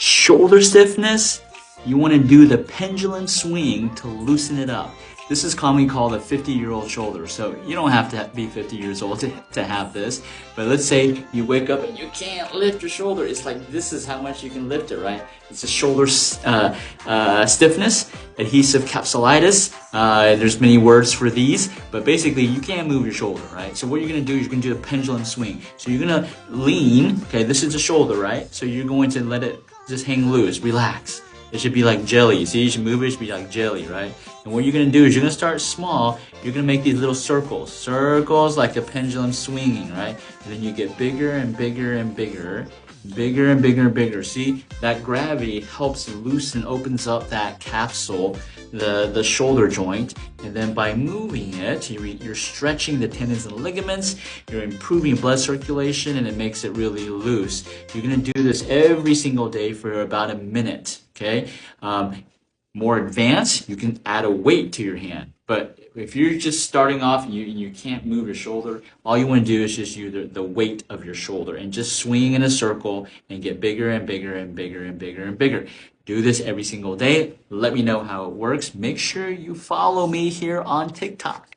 Shoulder stiffness, you want to do the pendulum swing to loosen it up. This is commonly called a 50-year-old shoulder. So you don't have to be 50 years old to have this. But let's say you wake up and you can't lift your shoulder. It's like this is how much you can lift it, right? It's a shoulder stiffness, adhesive capsulitis. There's many words for these, but basically you can't move your shoulder, right? So what you're going to do is you're going to do the pendulum swing. So you're going to lean, okay, this is the shoulder, right? So you're going to let it just hang loose, relax. It should be like jelly. See, you should move it, it should be like jelly, right? And what you're going to do is you're going to start small. You're going to make these little circles. Circles like a pendulum swinging, right? And then you get bigger and bigger and bigger. Bigger and bigger and bigger. See, that gravity helps loosen, opens up that capsule, the shoulder joint. And then by moving it, you're stretching the tendons and ligaments. You're improving blood circulation, and it makes it really loose. You're going to do this every single day for about a minute. Okay, more advanced, you can add a weight to your hand. But if you're just starting off and you can't move your shoulder, all you want to do is just use the weight of your shoulder and just swing in a circle and get bigger and bigger and bigger and bigger and bigger. Do this every single day. Let me know how it works. Make sure you follow me here on TikTok.